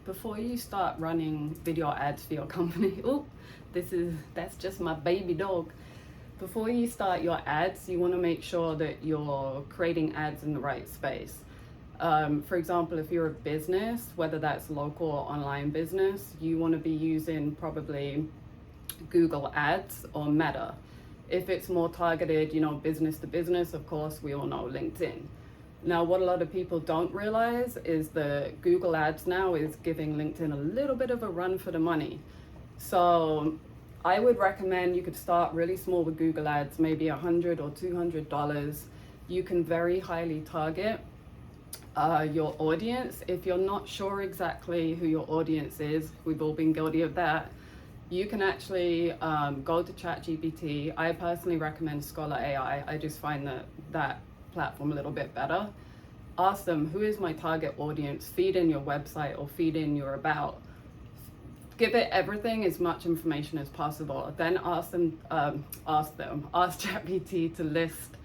before you start running video ads for your company, that's just my baby dog. Before you start your ads, you want to make sure that you're creating ads in the right space. For example, if you're a business, whether that's local or online business, you want to be using probably Google Ads or Meta. If it's more targeted, business to business, of course, we all know LinkedIn. Now, what a lot of people don't realize is that Google Ads now is giving LinkedIn a little bit of a run for the money. So I would recommend you could start really small with Google Ads, maybe $100 or $200. You can very highly target your audience. If you're not sure exactly who your audience is, we've all been guilty of that, you can actually go to ChatGPT. I personally recommend Scholar AI. I just find that platform a little bit better. Ask them, who is my target audience? Feed in your website or feed in your about. Give it everything, as much information as possible. Then ask ChatGPT to list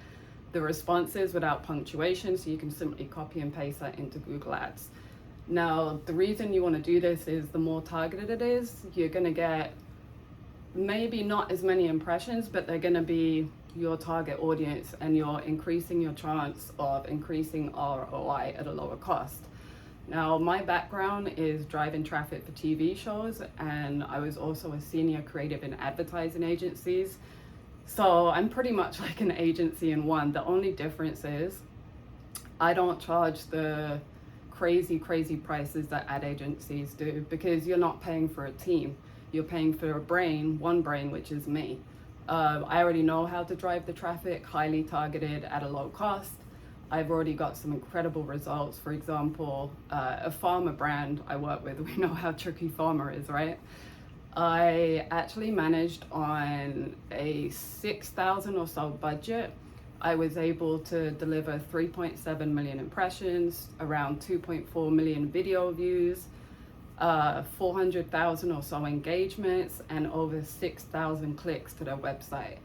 the responses without punctuation, so you can simply copy and paste that into Google Ads. Now, the reason you want to do this is the more targeted it is, you're going to get maybe not as many impressions, but they're going to be your target audience, and you're increasing your chance of increasing ROI at a lower cost. Now, my background is driving traffic for TV shows, and I was also a senior creative in advertising agencies. So I'm pretty much like an agency in one. The only difference is I don't charge the crazy prices that ad agencies do, because you're not paying for a team. You're paying for one brain, which is me. I already know how to drive the traffic, highly targeted at a low cost. I've already got some incredible results. For example, a pharma brand I work with, we know how tricky pharma is, right? I actually managed on a 6,000 or so budget. I was able to deliver 3.7 million impressions, around 2.4 million video views, 400,000 or so engagements, and over 6,000 clicks to their website.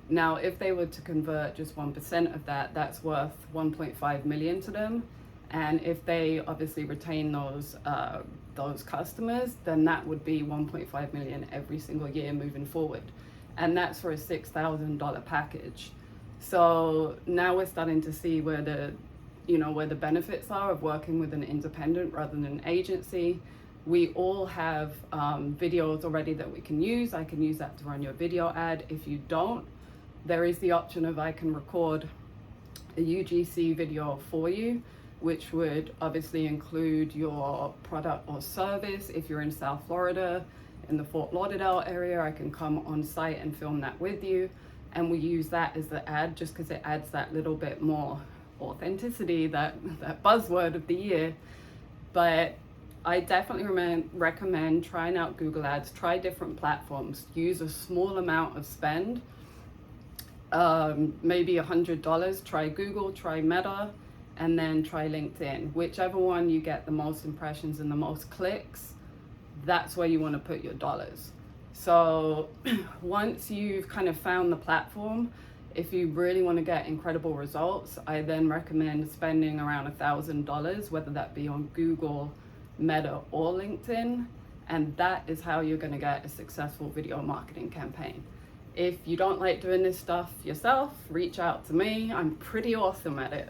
Now, if they were to convert just 1% of that, that's worth 1.5 million to them. And if they obviously retain those customers, then that would be 1.5 million every single year moving forward. And that's for a $6,000 package. So now we're starting to see where the benefits are of working with an independent rather than an agency. We all have videos already that we can use. I can use that to run your video ad. If you don't, there is the option of I can record a UGC video for you, which would obviously include your product or service. If you're in South Florida, in the Fort Lauderdale area, I can come on site and film that with you. And we use that as the ad just because it adds that little bit more authenticity, that buzzword of the year. But I definitely recommend trying out Google Ads. Try different platforms. Use a small amount of spend, maybe $100. Try Google, try Meta, and then try LinkedIn. Whichever one you get the most impressions and the most clicks, that's where you want to put your dollars. So once you've kind of found the platform, if you really want to get incredible results, I then recommend spending around $1,000, whether that be on Google, Meta, or LinkedIn. And that is how you're going to get a successful video marketing campaign. If you don't like doing this stuff yourself, reach out to me. I'm pretty awesome at it.